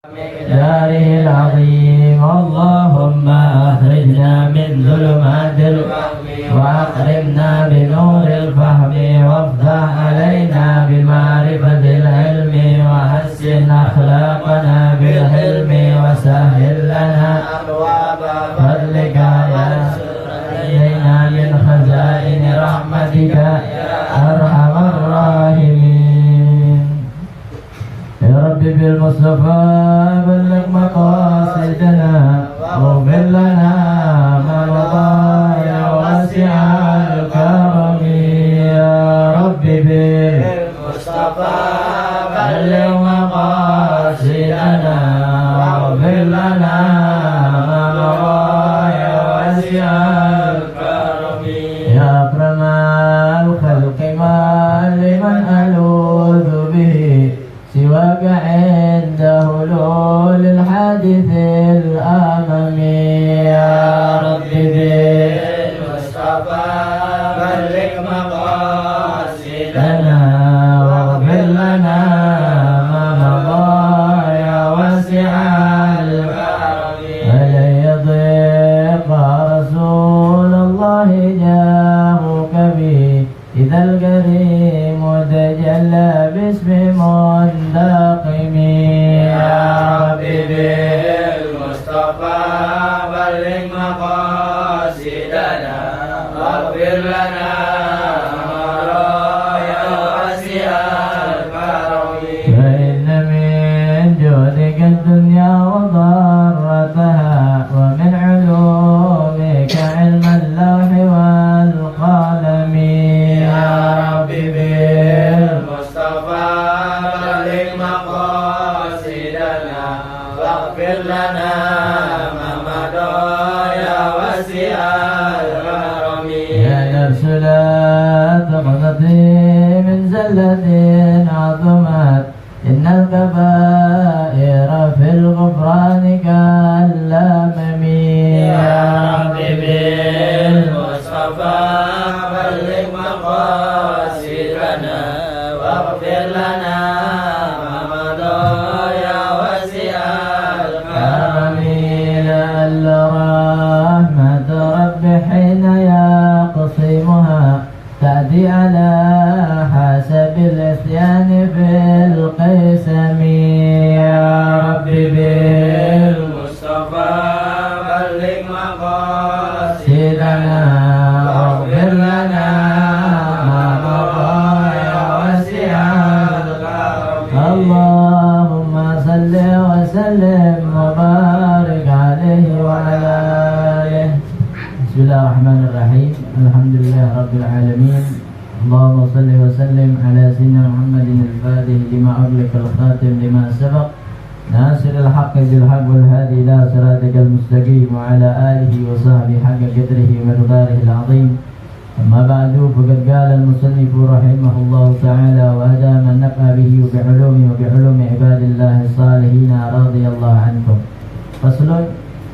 مقداره العظيم. اللهم أخرجنا من ظلمات الوهم وأكرمنا بنور الفهم وافتح علينا بمعرفة العلم وحسن أخلاقنا بالحلم وسهل لنا أبواب فضلك وانشر علينا من خزائن رحمتك يا أرحم الراحمين. يا رب بالمصطفى بلغ مقاصدنا واغفر لنا ما مضى يا واسع الكرم. يا رب بالمصطفى بلغ مقاصدنا واغفر لنا ما مضى يا واسع الكرم. يا أكرم الخلق ما لمن ألوذ به سواك عند هلول الحادث الأمم. يا رب بالمصطفى بلغ مقاصدنا واغفر لنا ما مضى يا واسع الكرم. ألن يضيق رسول الله جاءك به إذا الكريم تجلى باسم منتقم. يا رب بالمصطفى بلغ مقاصدنا واغفر لنا يا واسع الكرم. فإن من جودك الدنيا وضرتها ومن علومك علم اللوح والقلم. يا رب بالمصطفى بلغ مقاصدنا واغفر لنا ما مضى يا واسع الكرم. يا نفس لا تقنطي من زلة عظمت إن الكبائر في الغفران كالأمم. يا رب بالمصطفى بلغ مقاصدنا واغفر لنا ما مضى يا واسع الكرم. لعل رحمة رب حين يقسمها تأتي على حسب العصيان في القسم. يا رب بالمصطفى بلغ مقاصدنا واغفر لنا ما مضى يا واسع الكرم. اللهم صل وسلم وبارك عليه وعلى آله. بسم الله الرحمن الرحيم. الحمد لله رب العالمين. اللهم صل وسلم على سيدنا محمد الفاتح لما أغلق الخاتم لما سبق ناصر الحق بالحق والهادي إلى صراطك المستقيم وعلى آله وصحبه حق قدره ومقداره العظيم. أما بعد فقد قال المصنف رحمه الله تعالى وهدى من نفع به وبعلومه وبعلوم عباد الله الصالحين رضي الله عنكم. فصل.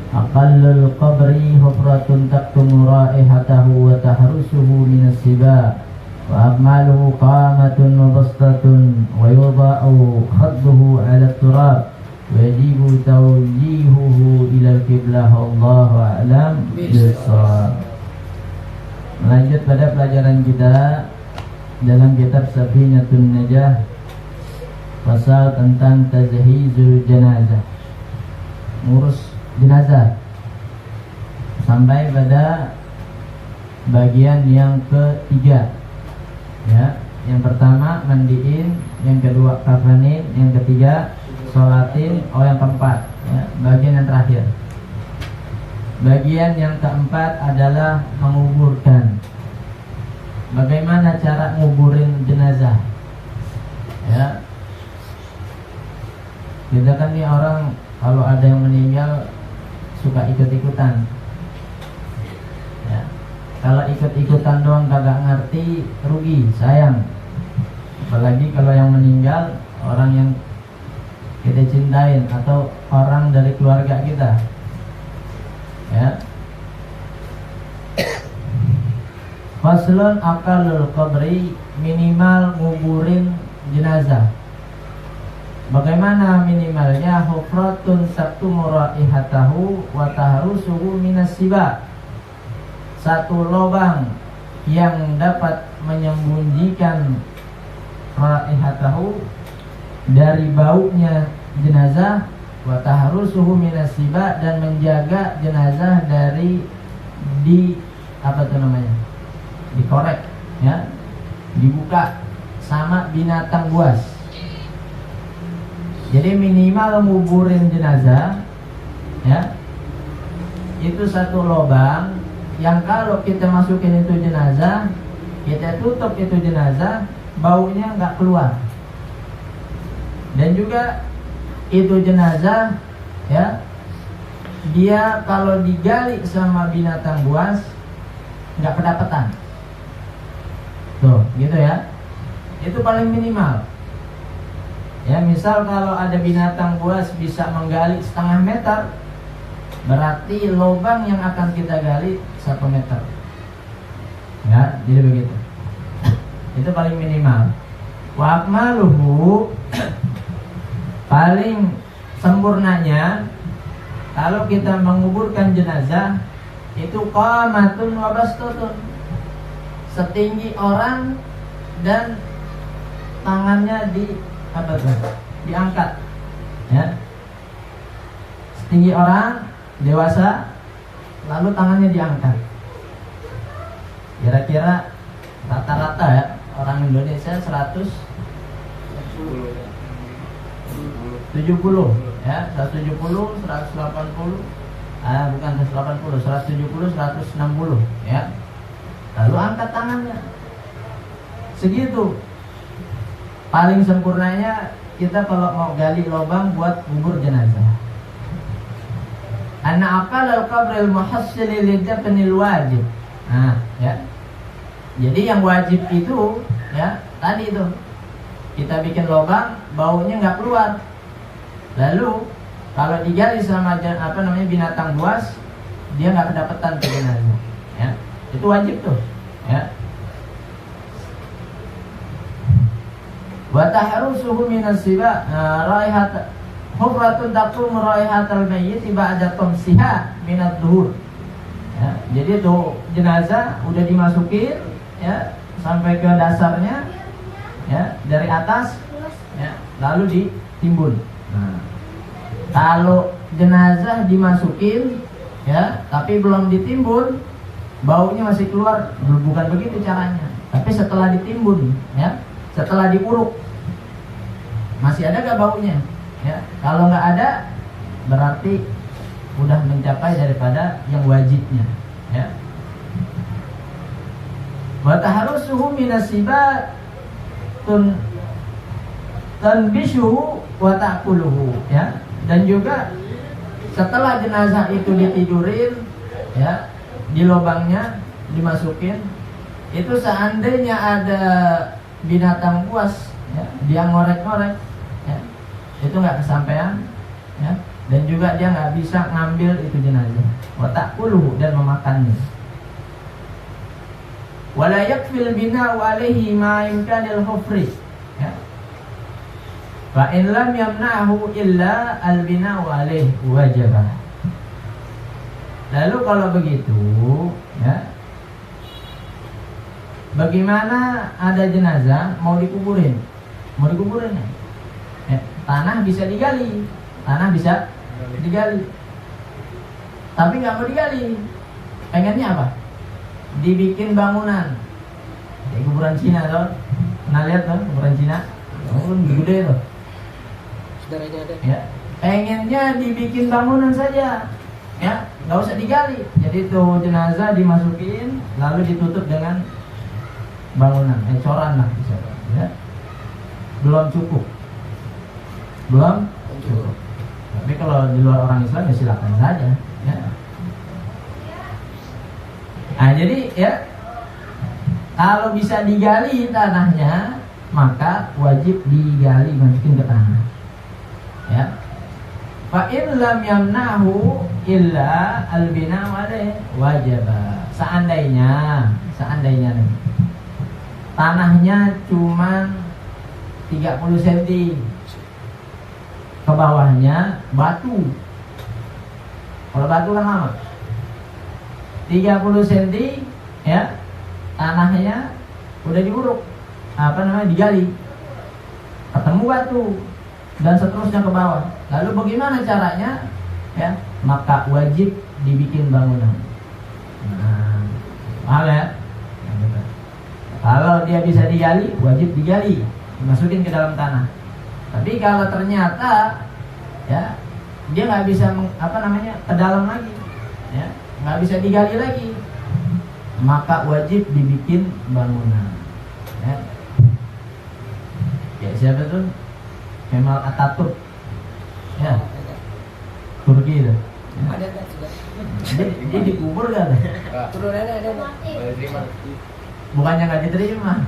أقل القبر حفرة تكتم رائحته وتحرسه من السباع وأكمله قامة وبسطة ويوضع خده على التراب ويجب توجيهه إلى القبلة والله أعلم بالصواب. Melanjut pada pelajaran kita dalam kitab Safinatun Najah, pasal tentang tazhizul janazah, ngurus jenazah, sampai pada bagian yang ketiga. Ya, yang pertama mandiin, yang kedua kafanin, yang ketiga sholatin, yang keempat, ya, bagian yang terakhir. Bagian yang keempat adalah menguburkan. Bagaimana cara nguburin jenazah? Ya, kita kan nih orang kalau ada yang meninggal suka ikut-ikutan. Ya, kalau ikut-ikutan doang kagak ngerti, rugi, sayang. Apalagi kalau yang meninggal orang yang kita cintain atau orang dari keluarga kita. Ya. Faslun aqallul qabri, minimal nguburin jenazah. Bagaimana minimalnya? Hufratun taktumu raihatahu wa tahrusuhu minas siba. Satu lubang yang dapat menyembunyikan raihatahu dari baunya jenazah, wa tahrusuhu minas siba, dan menjaga jenazah dari dikorek, ya, dibuka sama binatang buas. Jadi minimal nguburin jenazah, ya, itu satu lubang yang kalau kita masukin itu jenazah, kita tutup itu jenazah, baunya nggak keluar. Dan juga itu jenazah, ya, dia kalau digali sama binatang buas nggak kedapatan. Tuh, gitu ya. Itu paling minimal. Ya, misal kalau ada binatang buas bisa menggali 1/2 meter, berarti lubang yang akan kita gali 1 meter. Ya, jadi begitu. Itu paling minimal. Wa akmaluhu, paling sempurnanya kalau kita menguburkan jenazah itu qamatun wa bastutun, setinggi orang dan tangannya diangkat, ya, setinggi orang dewasa, lalu tangannya diangkat. Kira-kira rata-rata ya orang Indonesia 170 ya, 170, 180, bukan 180, 170, 160 ya. Lalu angkat tangannya. Segitu. Paling sempurnanya kita kalau mau gali lubang buat kubur jenazah. Anna aqal al-qabr al-muhassil lidafnil wajib. Nah, ya. Jadi yang wajib itu, ya, tadi itu kita bikin lubang, baunya nggak keluar. Lalu kalau digali sama binatang buas, dia nggak kedapatan ke jenazah. Ya, itu wajib tuh. Ya. Wa tahrusuhu minas siba raihat hufratun taqum raihatal mayyit ba'da tamsiha minad duhur. Ya, jadi tuh jenazah udah dimasukin, ya, sampai ke dasarnya, ya, dari atas, ya, lalu ditimbun. Nah, kalau jenazah dimasukin, ya, tapi belum ditimbun, baunya masih keluar, bukan begitu caranya. Tapi setelah ditimbun, ya, setelah diuruk, masih ada gak baunya? Ya, kalau nggak ada, berarti udah mencapai daripada yang wajibnya. Ya. Wa tahrusuhu minas siba tanbishuhu wa ta'kuluhu, ya. Dan juga setelah jenazah itu ditidurin, ya, di lubangnya dimasukin, itu seandainya ada binatang buas, ya, dia ngorek-ngorek, ya, itu nggak kesampaian, ya, dan juga dia nggak bisa ngambil itu jenazah, wa ta'kuluhu, dan memakannya. Wala yakfil bina'u alaihi ma imkanil hufri, ya. Fa in lam yamna'hu illa al-bina'u alaihi wajibah. Lalu kalau begitu, ya, bagaimana ada jenazah mau dikuburin, ya, tanah bisa digali, tapi nggak mau digali. Pengennya apa? Dibikin bangunan. Kayak kuburan Cina tuh, pernah lihat tuh kuburan Cina? Oh, gede tuh. Ya, pengennya dibikin bangunan saja, ya, nggak usah digali. Jadi tuh jenazah dimasukin, lalu ditutup dengan bangunan, coran lah, ya. Belum cukup. Tapi kalau di luar orang Islam ya silakan saja, ya. Nah, jadi, ya, kalau bisa digali tanahnya, maka wajib digali, masukin ke tanah, ya. Fa in lam yamnahu illa al-bina'u alaihi wajaba. Seandainya nih, tanahnya cuma 30 cm, ke bawahnya batu. Kalau batu kan lama 30 cm ya, tanahnya udah diuruk, digali, ketemu batu dan seterusnya ke bawah. Lalu bagaimana caranya? Ya, maka wajib dibikin bangunan. Nah, paham ya? Kalau dia bisa digali, wajib digali, dimasukin ke dalam tanah. Tapi kalau ternyata ya dia nggak bisa ke dalam lagi, ya nggak bisa digali lagi, maka wajib dibikin bangunan. Ya siapa tuh? Kemal Atatürk, ya Turki itu. Ya. Dia dikubur kan? Turunannya ada. Bukannya nggak diterima,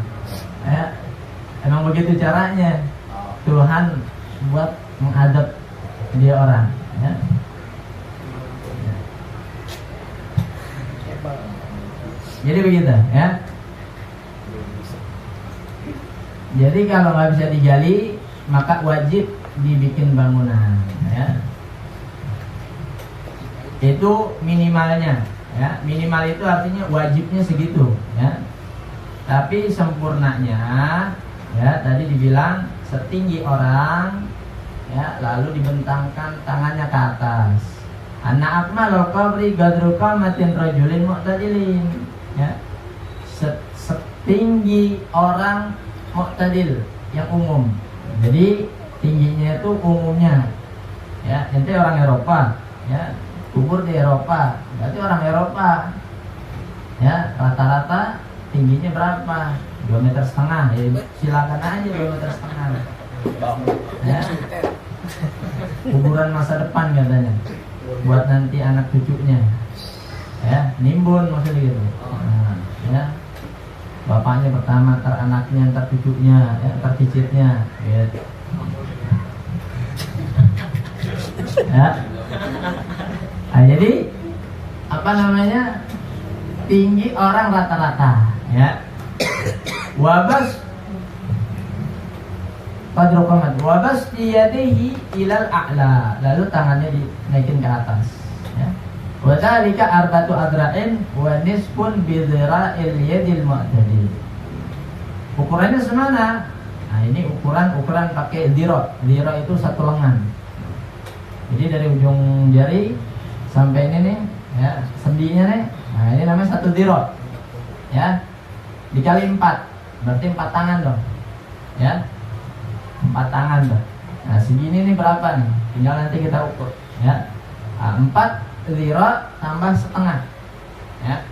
ya emang begitu caranya. Tuhan buat mengadab dia orang, ya. Jadi begitu, ya. Jadi kalau nggak bisa digali, maka wajib dibikin bangunan, ya. Itu minimalnya, ya. Minimal itu artinya wajibnya segitu, ya. Tapi sempurnanya, ya tadi dibilang setinggi orang, ya, lalu dibentangkan tangannya ke atas. Anak akmalul qabri gadru qamatin rajulin mu'tadilin, ya. Setinggi orang mu'tadil yang umum. Jadi tingginya itu umumnya, ya. Ente orang Eropa, ya, kubur di Eropa, berarti orang Eropa, ya. Rata-rata tingginya berapa? 2,5 meter, ya silakan aja 2,5 meter, ya. Kuburan masa depan katanya, buat nanti anak cucunya, ya, nimbun maksudnya gitu. Nah, ya, bapaknya pertama, ntar anaknya, ntar cucunya, ya, ntar cicitnya, gitu. Ya. Nah, jadi tinggi orang rata-rata, ya. Wabas qadruqamat wabas diyadihi ilal a'la, lalu tangannya dinaikin ke atas, ya. Wa dzalika arbatu adra'in wa nisfun bi dhira'il yadil mu'tadil. Ukurannya semana? Nah, ini ukuran pakai dhira. Dhira itu satu lengan. Jadi dari ujung jari sampai ini nih, ya, sendinya nih. Nah, ini namanya satu dhira. Ya. Dikali 4, berarti 4 tangan dong, ya, 4 tangan dong. Nah segini nih berapa nih? Tinggal nanti kita ukur, ya. 4 dhira tambah setengah, ya,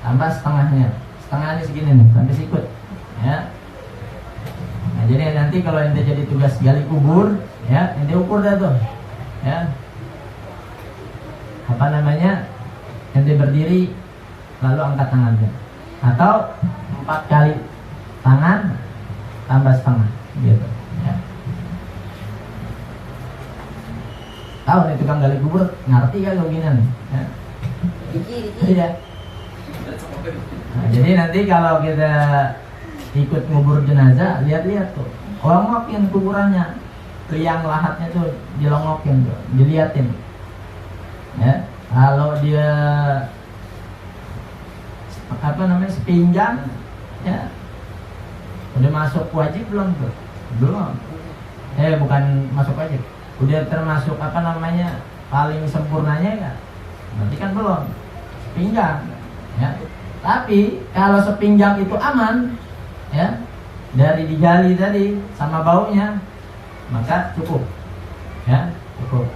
tambah setengahnya. Setengahnya segini nih, sampai sikut, ya. Nah jadi nanti kalau ente jadi tugas gali kubur, ya, ente ukur dah tuh, ya. Ente berdiri lalu angkat tangannya, atau 4 kali tangan tambah setengah, gitu, ya. Tahu nih tukang gali kubur, ngerti kan begini, ya. Tidak. Nah, jadi nanti kalau kita ikut ngubur jenazah, lihat-lihat tuh, longokin kuburannya, liang lahatnya tuh dilongokin tuh, diliatin, ya. Kalau dia sepinjang, ya, udah masuk wajib belum tuh? Belum. Bukan masuk wajib, udah termasuk paling sempurnanya ya? Berarti kan belum. Sepinjang, ya. Tapi kalau sepinjang itu aman, ya, dari digali tadi sama baunya, maka cukup, ya, cukup.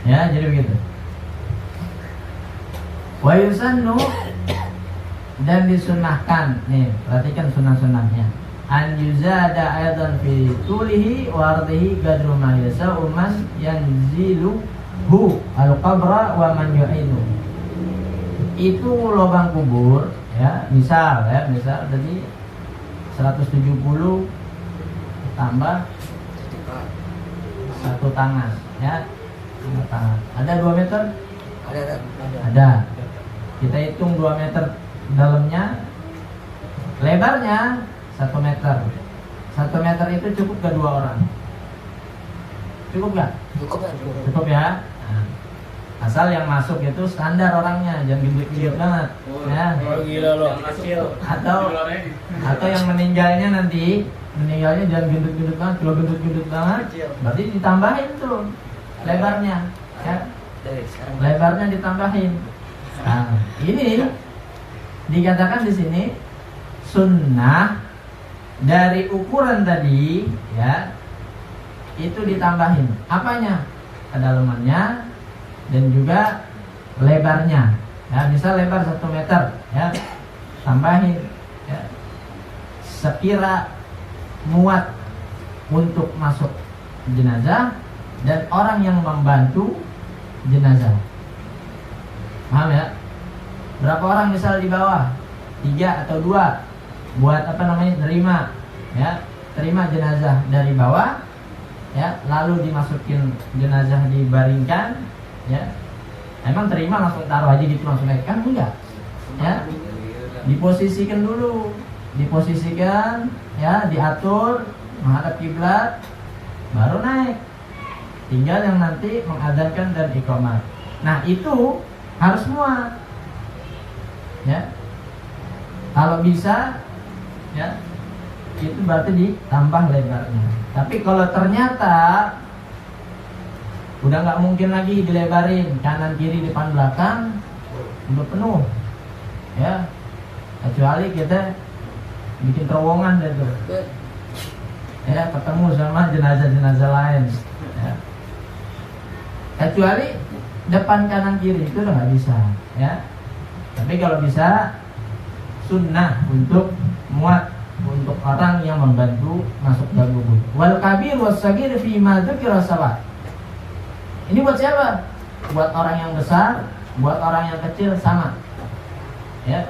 Ya, jadi begitu. Wa yusannu, dan disunahkan, nih, perhatikan sunah-sunahnya. An yuzada aidan fi tulihi wa ardihi qadru ma yasa'u man yanziluhu al-qabra wa man yu'inu. Itu lubang kubur, ya, misal tadi 170 tambah 1 tangan, ya. Tangan. Ada 2 meter? Ada. Kita hitung 2 meter dalamnya, Lebarnya 1 meter. 1 meter itu cukup ke 2 orang? Cukup gak? Cukup ya. Nah, asal yang masuk itu standar orangnya, jangan gendut-gendut banget. Ya. Gila lo. Atau yang meninggalnya jangan gendut-gendut banget. Kalau gendut-gendut banget, berarti ditambahin tuh lebarnya. Ya. Lebarnya ditambahin. Nah, ini dikatakan di sini sunnah dari ukuran tadi, ya, itu ditambahin apanya? Kedalamannya dan juga lebarnya. Ya, misal lebar 1 meter, ya, tambahin, ya, sekira muat untuk masuk jenazah dan orang yang membantu jenazah. Paham ya? Berapa orang misal di bawah? 3 atau 2 buat terima, ya, terima jenazah dari bawah, ya, lalu dimasukin jenazah, dibaringkan, ya. Emang terima langsung taruh aja gitu langsung naik? Kan enggak, ya. Diposisikan dulu, ya, diatur menghadap kiblat, baru naik. Tinggal yang nanti mengadzankan dan iqamah. Nah, itu harus muat, ya. Kalau bisa, ya, itu berarti ditambah lebarnya. Tapi kalau ternyata udah nggak mungkin lagi dilebarin kanan kiri depan belakang, udah penuh, ya, kecuali kita bikin terowongan itu, ya, ketemu sama jenazah-jenazah lain, ya. Kecuali depan kanan kiri itu udah nggak bisa, ya. Tapi kalau bisa, sunnah untuk muat untuk orang yang membantu masuk dalam kubur. Wal kabir was sagir fi ma dzukira sawa. Ini buat siapa? Buat orang yang besar, buat orang yang kecil sama. Ya.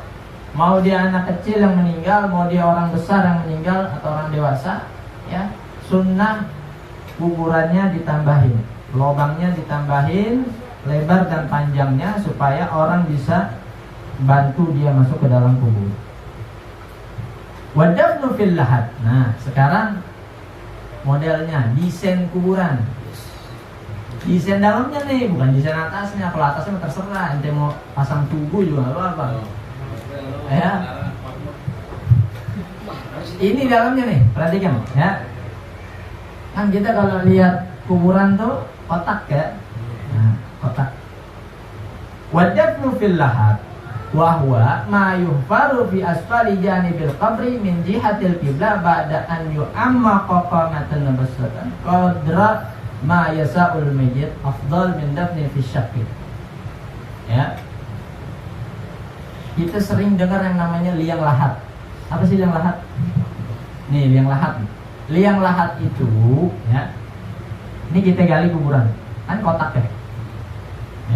Mau dia anak kecil yang meninggal, mau dia orang besar yang meninggal atau orang dewasa, ya. Sunnah kuburannya ditambahin, lubangnya ditambahin, lebar dan panjangnya supaya orang bisa bantu dia masuk ke dalam kubur. Wadafnu fil lahat. Nah, sekarang modelnya desain kuburan. Desain dalamnya nih, bukan desain atasnya. Kalau atasnya terserah, ente mau pasang tugu juga apa. Ya. Ini dalamnya nih, perhatikan ya. Kan kita kalau lihat kuburan tuh kotak ya. Nah, kotak. Wadafnu fil lahat. Wahwa ma yuhfaru fi asfali janibil qabri min jihatil qiblah ba'da an yu'amma qaqamatan nabassatan qadra ma yasa'ul mayyit afdal min dafni fi syaqi. Ya. Kita sering dengar yang namanya liang lahat. Apa sih liang lahat? Nih, liang lahat. Liang lahat itu, ya. Ini kita gali kuburan. Kan kotak ya.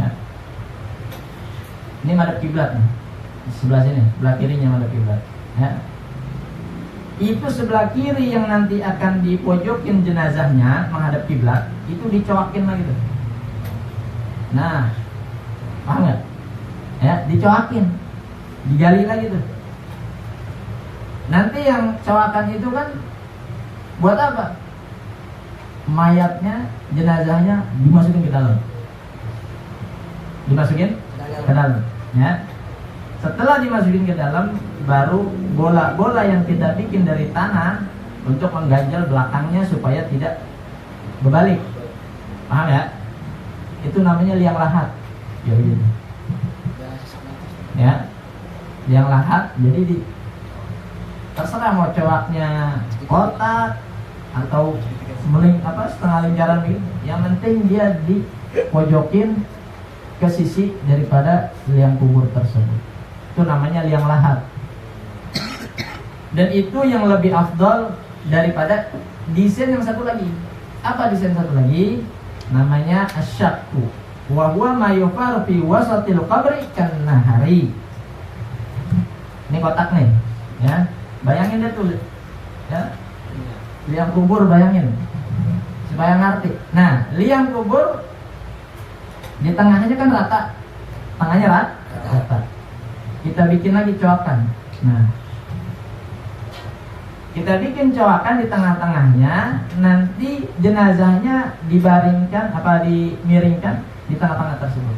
Ya. Ini madhab kiblat nih. Sebelah sini, sebelah kirinya madhab kiblat. Ya. Itu sebelah kiri yang nanti akan dipojokin jenazahnya menghadap kiblat, itu dicoakin lagi tuh. Nah, paham nggak? Ya, dicoakin, digali lagi tuh. Nanti yang coakan itu kan buat apa? Mayatnya, jenazahnya dimasukin ke dalam. Dimasukin ke dalam, ya. Setelah dimasukin ke dalam, baru bola-bola yang kita bikin dari tanah untuk mengganjal belakangnya supaya tidak berbalik. Paham ya? Itu namanya liang lahat. Ya, gitu. Ya, liang lahat. Jadi terserah mau coaknya kotak atau setengah lingkaran gitu. Yang penting dia dipojokin ke sisi daripada liang kubur tersebut. Itu namanya liang lahat. Dan itu yang lebih afdal daripada desain yang satu lagi. Apa desain satu lagi? Namanya asyakku. Wa huwa ma yufar fi wasatil qabri kan nahari. Ini kotak nih, ya. Bayangin deh tuh. Ya. Liang kubur, bayangin. Supaya ngerti. Nah, liang kubur di tengahnya kan rata. Tengahnya rata. Kita bikin lagi coakan. Nah, Kita bikin coakan di tengah-tengahnya, nanti jenazahnya dibaringkan dimiringkan di tengah-tengah tersebut.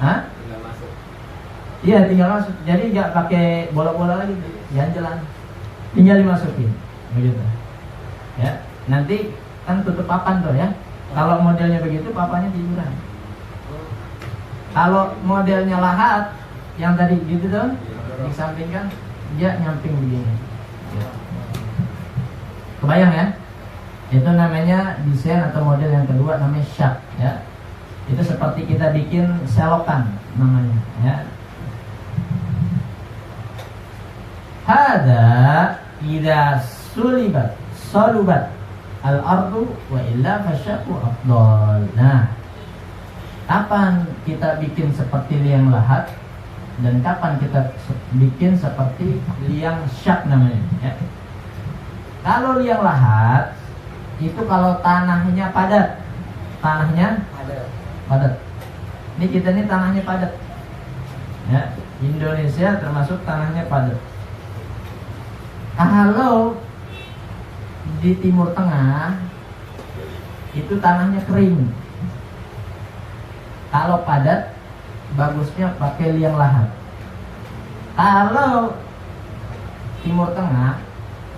Hah? Tinggal masuk. Iya, tinggal masuk. Jadi nggak pakai bola-bola lagi, jalan-jalan. Tinggal dimasukin, begitu. Ya, nanti kan tutup papan tuh ya. Kalau modelnya begitu, papannya tiduran. Kalau modelnya lahat, yang tadi gitu tuh, disampingkan, dia nyamping begini. Kebayang ya? Itu namanya desain atau model yang kedua namanya syak ya. Itu seperti kita bikin selokan namanya ya. Hada idza salubat al-ardu wa illa fasyaku afdal. Nah, kapan kita bikin seperti liang lahat dan kapan kita bikin seperti liang syak namanya ya. Kalau liang lahat itu kalau tanahnya padat. Ini kita ini tanahnya padat. Ya, Indonesia termasuk tanahnya padat. Kalau di Timur Tengah itu tanahnya kering. Kalau padat bagusnya pakai liang lahat. Kalau Timur Tengah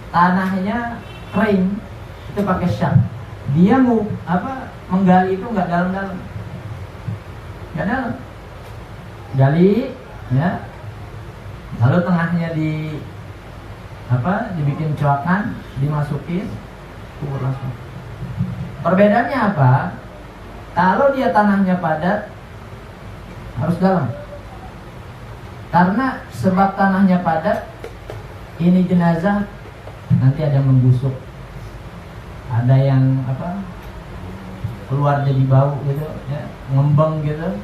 tanahnya kering itu pakai syak. Dia menggali itu nggak dalam-dalam, gali ya. Lalu tengahnya dibikin coakan, dimasukin, kubur langsung. Perbedaannya apa? Kalau dia tanahnya padat harus dalam. Karena sebab tanahnya padat, ini jenazah nanti ada yang membusuk, ada yang keluar jadi bau gitu ya, ngembang gitu.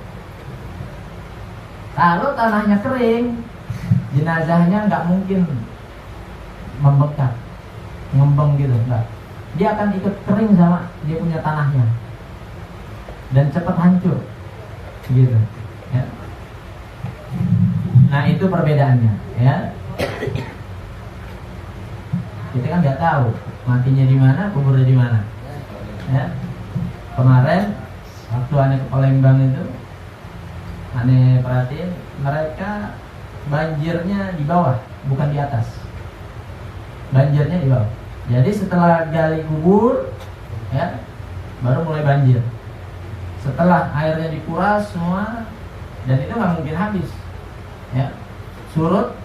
Kalau tanahnya kering, jenazahnya nggak mungkin membekat, ngembang gitu, enggak. Dia akan ikut kering sama dia punya tanahnya dan cepat hancur gitu ya. Nah, itu perbedaannya ya. Kita kan nggak tahu matinya di mana, kuburnya di mana. Ya. Kemarin waktu aneh ke Palembang itu, aneh perhatiin mereka banjirnya di bawah, bukan di atas. Banjirnya di bawah. Jadi setelah gali kubur, ya, baru mulai banjir. Setelah airnya dikuras semua, dan itu nggak mungkin habis. Ya, surut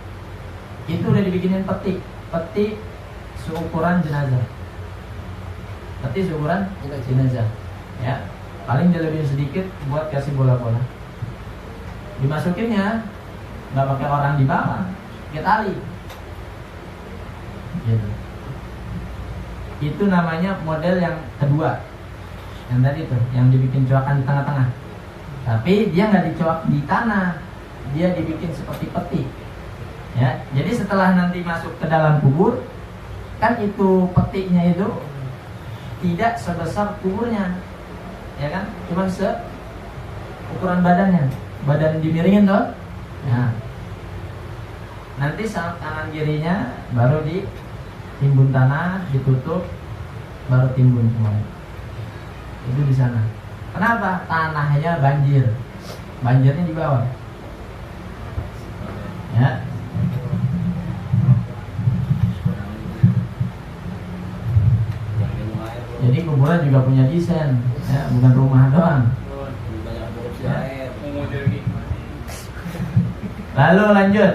itu udah dibikinin peti seukuran jenazah. Peti seukuran jenazah. Ya, paling dilebihin sedikit buat kasih bola-bola. Dimasukinnya nggak pakai orang di bawah, pakai tali. Gitu. Itu namanya model yang kedua. Yang tadi tuh, yang dibikin coakan di tengah-tengah. Tapi dia nggak dicoak di tanah, dia dibikin seperti peti. Ya, jadi setelah nanti masuk ke dalam kubur, kan itu petinya itu tidak sebesar kuburnya, ya kan? Cuma ukuran badannya, badan dimiringin tuh. Nah, nanti kanan kirinya baru ditimbun tanah, ditutup, baru timbun semuanya. Itu di sana. Kenapa? Tanahnya banjirnya di bawah. Ya. Jadi kuburan juga punya desain, ya, bukan rumah doang. Ya. Lalu lanjut.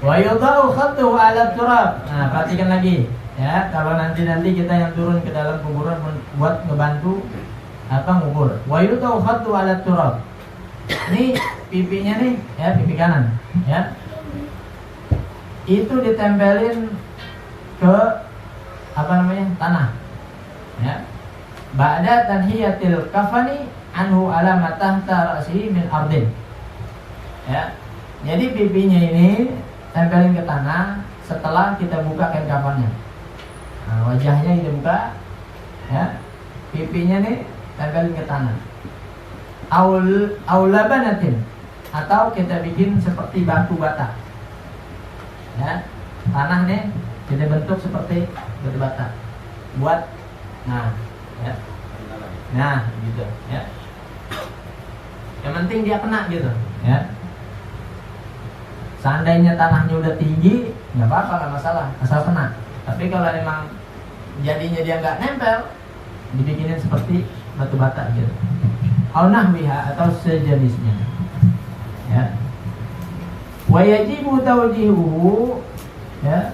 Wa yudau khatu 'ala turab. Nah, perhatikan lagi, ya. Kalau nanti kita yang turun ke dalam kuburan buat ngebantu ngubur. Wa yudau khatu 'ala turab. Ini pipinya nih, ya, pipi kanan, ya. Itu ditempelin ke tanah. Ya. Ba'da tanhiyatil kafani anhu ala matahta ra'sihi min ardin. Ya. Jadi pipinya ini tempelin ke tanah setelah kita buka kain kafannya. Nah, wajahnya kita buka, ya. Pipinya nih tempelin ke tanah. Aulabanatin, atau kita bikin seperti batu bata. Ya. Tanah nih Kita bentuk seperti batu bata. Buat, nah, ya, nah, gitu, ya. Yang penting dia kena gitu, ya. Seandainya tanahnya udah tinggi, nggak apa-apa, nggak masalah, asal kena. Tapi kalau emang jadinya dia nggak nempel, dibikinin seperti batu bata gitu. Au nahwiha atau sejenisnya. Ya. Wa yajibu tawjihuhu, ya.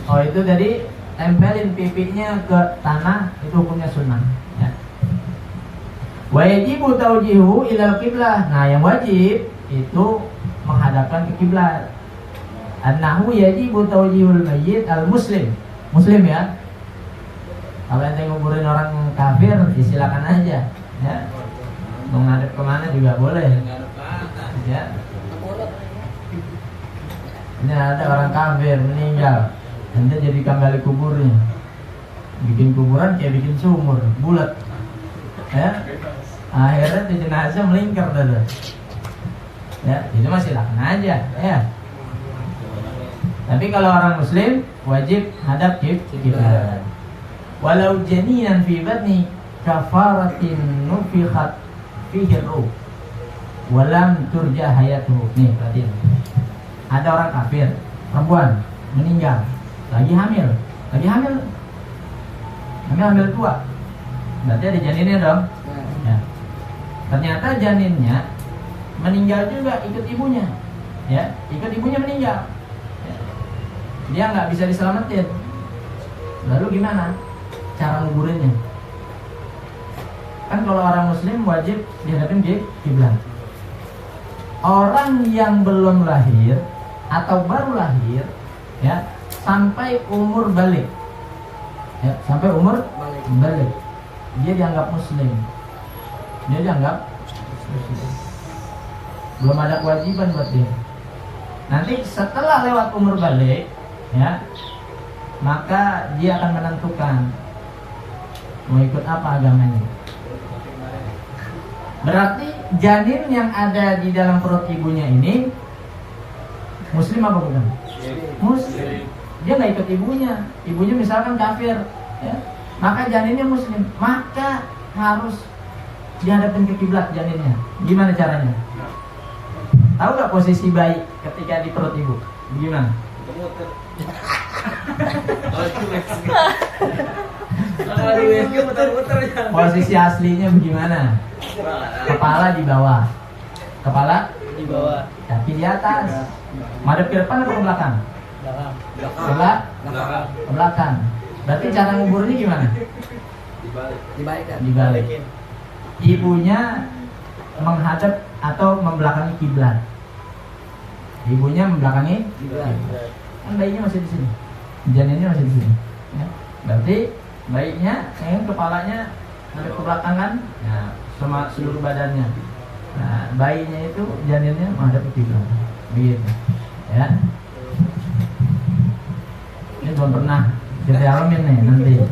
Oh itu tadi tempelin pipinya ke tanah, itu hukumnya sunnah, ya. Wa yajibu tawjihuhu ilal qiblah. Nah, yang wajib itu menghadapkan ke kiblat. Annahu yajibu tawjihul mayyit al muslim. Muslim ya. Kalau ente nguburin orang kafir, silakan aja, ya. Menghadap kemana juga boleh, ya. Ini ada orang kafir meninggal, ente jadi kembali kuburnya, bikin kuburan kayak bikin sumur bulat, ya. Akhirnya di jenazah melingkar dada. Ya, itu masih silakan aja, ya. Tapi kalau orang muslim wajib hadap kiblat. Walau janinan fi batni kafaratin nufikhat fihi ruh walam turja hayatuhu. Nih, perhatiin. Ada orang kafir, perempuan meninggal, lagi hamil tua. Berarti ada janinnya dong. Ya. Ternyata janinnya meninggal juga ikut ibunya, ya, ikut ibunya meninggal, ya. Dia nggak bisa diselamatin. Lalu gimana cara nguburinnya? Kan kalau orang muslim wajib dihadapin ke kiblat. Orang yang belum lahir atau baru lahir, ya, sampai umur balik, ya, sampai umur balik, dia dianggap muslim. Belum ada kewajiban buat dia. Nanti setelah lewat umur balik, ya, maka dia akan menentukan mau ikut apa agamanya. Berarti janin yang ada di dalam perut ibunya ini muslim apa bukan? Muslim. Dia nggak ikut ibunya misalkan kafir, ya, maka janinnya muslim, maka harus dihadapin ke kiblat janinnya. Gimana caranya? Tahu nggak posisi bayi ketika di perut ibu? Gimana? Posisi aslinya bagaimana? Kepala di bawah, kaki di atas. Madep ke depan atau ke belakang? Ke belakang. Berarti cara nguburnya gimana? Dibalik. Ibunya menghadap atau membelakangi kiblat. Ibunya membelakangi kiblat. Kan bayinya masih di sini, janinnya masih di sini. Ya. Berarti bayinya, kepalanya ada ke belakang kan? Ya, sama seluruh badannya. Nah, bayinya itu janinnya menghadap ke kiblat. Begitu. Ya. Ini belum pernah kita alamin nih nanti. Ya.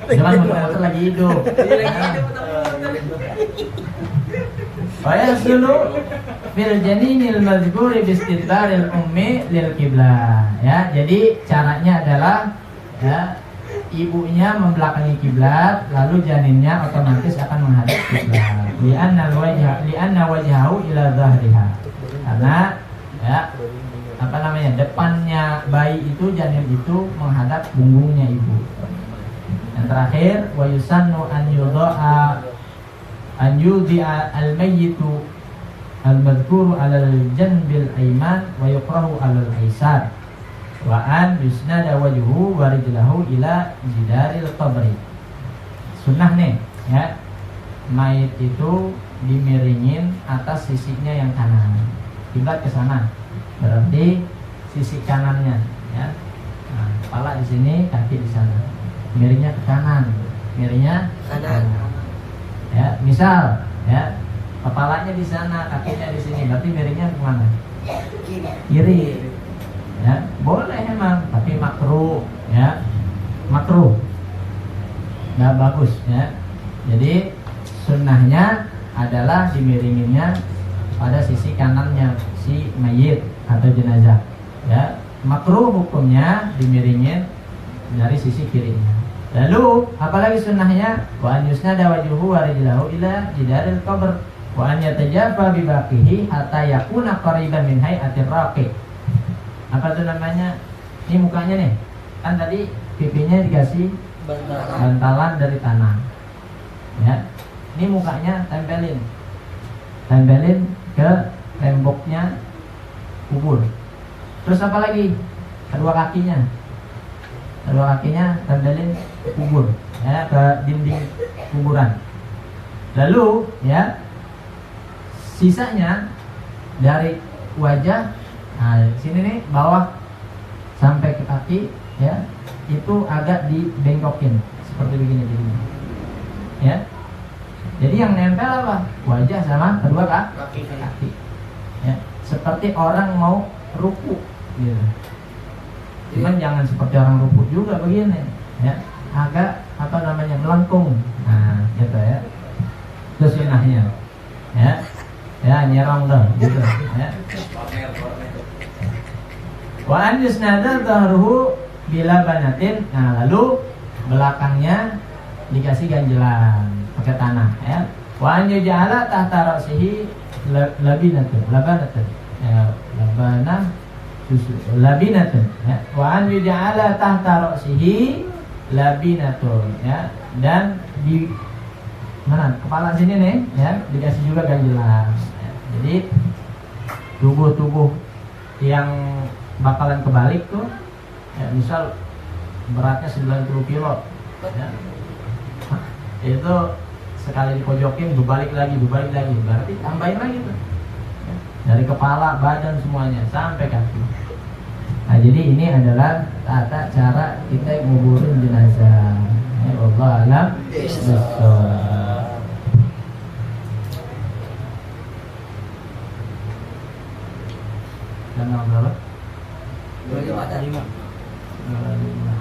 Jangan muter-muter lagi hidup. Wayasulu fil janinil mazkuri bistidbaril ummi lil qiblah. Ya, jadi caranya adalah, ya, ibunya membelakangi kiblat, lalu janinnya otomatis akan menghadap kiblat. Li'anna wajhahu ila dhahriha. Karena, ya, depannya bayi itu, janin itu menghadap punggungnya ibu. Yang terakhir, wa yusannu an yudhi'a al-mayyitu al-madhkuru 'alal janbil ayman wa yuqrahu 'alal aysar wa an yusnada wajhuhu wa rijlahu ila jidaril qabri. Sunnah nih, ya, mayit itu dimiringin atas sisinya yang kanan, kiblat ke sana, berarti sisi kanannya, ya. Nah, kepala di sini, kaki di sana, miringnya ke kanan, miringnya kanan. Ya, misal, ya, kepalanya di sana, kakinya di sini, berarti miringnya ke mana? Kiri. Ya, boleh emang, tapi makruh, ya, makruh, nggak bagus, ya. Jadi sunnahnya adalah dimiringinnya pada sisi kanannya si mayit atau jenazah, ya. makruh hukumnya dimiringin dari sisi kirinya. Lalu apalagi sunnahnya, wa an yusnada wajhuhu wa rijlahu ila jidaril qabr wa an yatajafa bi baqihi hatta yakuna qariban min hay'atir raqi. Apa itu namanya? Ini mukanya nih. Kan tadi pipinya dikasih bantalan dari tanah. Ya. Ini mukanya tempelin ke temboknya kubur. Terus apa lagi? Kedua kakinya tempelin kubur, ya, ke dinding kuburan. Lalu ya sisanya dari wajah, nah sini nih bawah sampai ke kaki, ya itu agak dibengkokin seperti begini. Ya. Jadi yang nempel apa? Wajah sama kedua kaki. Ya, seperti orang mau ruku gitu. Cuman jangan seperti orang ruku juga begini, ya. Agak melengkung. Nah, gitu ya. Itu sunnahnya. Ya. Ya, nyerong dong gitu, ya. Wa an yusnada dhahruhu bila banatin. Nah, lalu belakangnya dikasih ganjelan pakai tanah, ya. Wa an yuj'ala tahta ra'sihi labinatun. Ya, labinatun, ya. Wa an yuj'ala tahta ra'sihi labinatun, ya. Dan di mana kepala sini nih, ya, dikasih juga ganjelan, ya. Jadi tubuh yang bakalan kebalik tuh, ya, misal beratnya 90 kilo, ya. Itu sekali dipojokin berbalik lagi, berarti tambahin lagi tuh, ya. Dari kepala, badan semuanya sampai kaki. Nah, jadi ini adalah tata cara kita nguburin jenazah. Ya, Allah alam bissawab. Dan nomor berapa? 25. 25.